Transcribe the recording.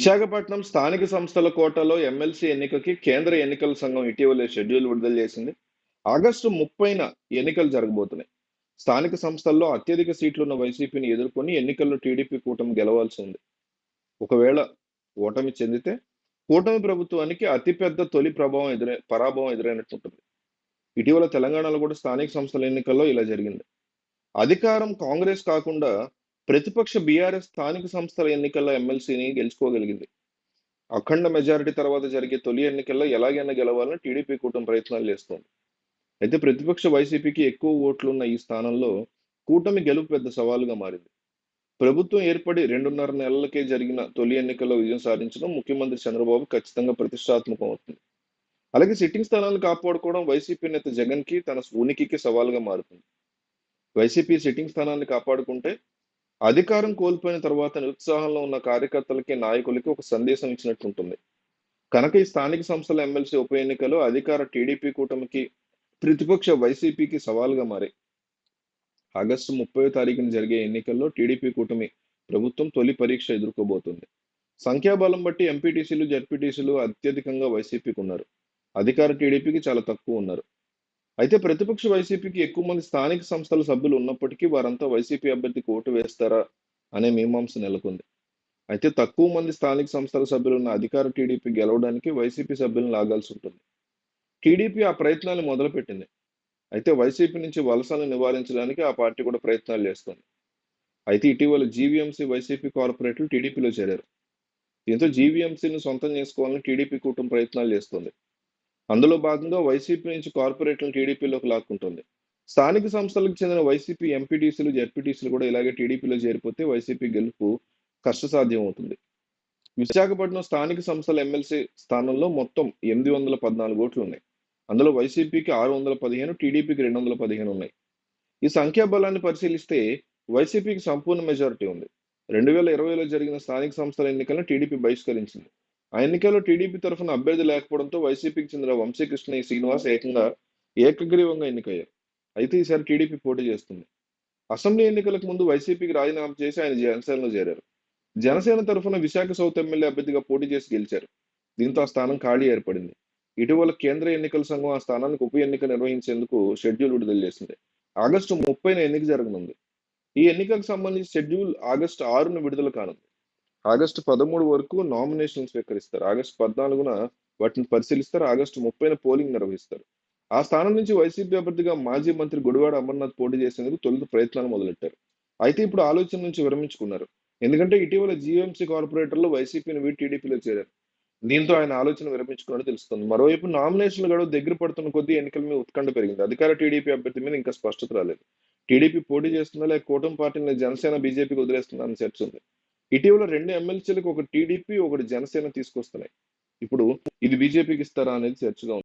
విశాఖపట్నం స్థానిక సంస్థల కోటాలో ఎమ్మెల్సీ ఎన్నికకి కేంద్ర ఎన్నికల సంఘం ఇటీవలే షెడ్యూల్ విడుదల చేసింది. ఆగస్టు 30న ఎన్నికలు జరగబోతున్నాయి. స్థానిక సంస్థల్లో అత్యధిక సీట్లున్న వైసీపీని ఎదుర్కొని ఎన్నికల్లో టీడీపీ కూటమి గెలవాల్సి ఉంది. ఒకవేళ ఓటమి చెందితే కూటమి ప్రభుత్వానికి అతిపెద్ద తొలి పరాభవం ఎదురైనట్టుంటుంది. ఇటీవల తెలంగాణలో కూడా స్థానిక సంస్థల ఎన్నికల్లో ఇలా జరిగింది. అధికారం కాంగ్రెస్ కాకుండా ప్రతిపక్ష బీఆర్ఎస్ స్థానిక సంస్థల ఎన్నికల్లో ఎమ్మెల్సీని గెలుచుకోగలిగింది. అఖండ మెజారిటీ తర్వాత జరిగే తొలి ఎన్నికల్లో ఎలాగైనా గెలవాలని టీడీపీ కూటమి ప్రయత్నాలు చేస్తోంది. అయితే ప్రతిపక్ష వైసీపీకి ఎక్కువ ఓట్లున్న ఈ స్థానంలో కూటమి గెలుపు పెద్ద సవాలుగా మారింది. ప్రభుత్వం ఏర్పడి 2.5 నెలలకే జరిగిన తొలి ఎన్నికల్లో విజయం సాధించడం ముఖ్యమంత్రి చంద్రబాబు ఖచ్చితంగా ప్రతిష్టాత్మకం అవుతుంది. అలాగే సిట్టింగ్ స్థానాలు కాపాడుకోవడం వైసీపీ నేత జగన్ కి తన ఉనికికి సవాలుగా మారుతుంది. వైసీపీ సిట్టింగ్ స్థానాన్ని కాపాడుకుంటే అధికారం కోల్పోయిన తర్వాత నిరుత్సాహంలో ఉన్న కార్యకర్తలకి, నాయకులకి ఒక సందేశం ఇచ్చినట్టుంటుంది. కనుక ఈ స్థానిక సంస్థల ఎమ్మెల్సీ ఉప ఎన్నికలు అధికార టీడీపీ కూటమికి, ప్రతిపక్ష వైసీపీకి సవాలుగా మారాయి. ఆగస్టు 30వ తారీఖున జరిగే ఎన్నికల్లో టీడీపీ కూటమి ప్రభుత్వం తొలి పరీక్ష ఎదుర్కోబోతుంది. సంఖ్యాబలం బట్టి ఎంపీటీసీలు, జడ్పీటీసీలు అత్యధికంగా వైసీపీకి ఉన్నారు. అధికార టీడీపీకి చాలా తక్కువ ఉన్నారు. అయితే ప్రతిపక్ష వైసీపీకి ఎక్కువ మంది స్థానిక సంస్థల సభ్యులు ఉన్నప్పటికీ వారంతా వైసీపీ అభ్యర్థికి ఓటు వేస్తారా అనే మీమాంస నెలకొంది. అయితే తక్కువ మంది స్థానిక సంస్థల సభ్యులు ఉన్న అధికార టీడీపీ గెలవడానికి వైసీపీ సభ్యులను లాగాల్సి ఉంటుంది. టీడీపీ ఆ ప్రయత్నాలు మొదలుపెట్టింది. అయితే వైసీపీ నుంచి వలసలను నివారించడానికి ఆ పార్టీ కూడా ప్రయత్నాలు చేస్తుంది. అయితే ఇటీవల జీవీఎంసీ వైసీపీ కార్పొరేట్లు టీడీపీలో చేరారు. దీంతో జీవీఎంసీని సొంతం చేసుకోవాలని టీడీపీ కూటమి ప్రయత్నాలు చేస్తుంది. అందులో భాగంగా వైసీపీ నుంచి కార్పొరేట్లను టీడీపీలోకి లాక్కుంటుంది. స్థానిక సంస్థలకు చెందిన వైసీపీ ఎంపీటీసీలు, జెడ్పీటీసీలు కూడా ఇలాగే టీడీపీలో చేరిపోతే వైసీపీ గెలుపు కష్టసాధ్యం అవుతుంది. విశాఖపట్నం స్థానిక సంస్థల ఎమ్మెల్సీ స్థానంలో మొత్తం 814 ఓట్లు ఉన్నాయి. అందులో వైసీపీకి 615, టీడీపీకి 215 ఉన్నాయి. ఈ సంఖ్యాబలాన్ని పరిశీలిస్తే వైసీపీకి సంపూర్ణ మెజారిటీ ఉంది. 2020లో జరిగిన స్థానిక సంస్థల ఎన్నికలను టీడీపీ బహిష్కరించింది. ఆ ఎన్నికల్లో టీడీపీ తరఫున అభ్యర్థి లేకపోవడంతో వైసీపీకి చెందిన వంశీకృష్ణ శ్రీనివాస్ ఏకగ్రీవంగా ఎన్నికయ్యారు. అయితే ఈసారి టీడీపీ పోటీ చేస్తుంది. అసెంబ్లీ ఎన్నికలకు ముందు వైసీపీకి రాజీనామా చేసి ఆయన జనసేనలో చేరారు. జనసేన తరఫున విశాఖ సౌత్ ఎమ్మెల్యే అభ్యర్థిగా పోటీ చేసి గెలిచారు. దీంతో ఆ స్థానం ఖాళీ ఏర్పడింది. ఇటీవల కేంద్ర ఎన్నికల సంఘం ఆ స్థానానికి ఉప ఎన్నిక నిర్వహించేందుకు షెడ్యూల్ విడుదల చేసింది. ఆగస్టు 30న ఎన్నిక జరగనుంది. ఈ ఎన్నికలకు సంబంధించి షెడ్యూల్ ఆగస్టు 6న విడుదల కానుంది. ఆగస్టు 13 వరకు నామినేషన్లు స్వీకరిస్తారు. ఆగస్టు 14న వాటిని పరిశీలిస్తారు. ఆగస్టు 30న పోలింగ్ నిర్వహిస్తారు. ఆ స్థానం నుంచి వైసీపీ అభ్యర్థిగా మాజీ మంత్రి గుడివాడ అమర్నాథ్ పోటీ చేసేందుకు తొలుత ప్రయత్నాలు మొదలెట్టారు. అయితే ఇప్పుడు ఆలోచన నుంచి విరమించుకున్నారు. ఎందుకంటే ఇటీవల జీఎంసీ కార్పొరేటర్లు వైసీపీని వీడి టీడీపీలో చేరారు. దీంతో ఆయన ఆలోచన విరమించుకున్నట్టు తెలుస్తుంది. మరోవైపు నామినేషన్ల గడువు దగ్గర పడుతున్న కొద్దీ ఎన్నికల మీద ఉత్కంఠ పెరిగింది. అధికార టీడీపీ అభ్యర్థి మీద ఇంకా స్పష్టత రాలేదు. టీడీపీ పోటీ చేస్తుందా లేక కూటమి పార్టీని జనసేన, బీజేపీకి వదిలేస్తుందా అని చర్చ ఉంది. ఇటీవల 2 ఎమ్మెల్సీలకు ఒకటి టీడీపీ, ఒకటి జనసేన తీసుకొస్తున్నాయి. ఇప్పుడు ఇది బీజేపీకి ఇస్తారా అనేది చర్చగా ఉంది.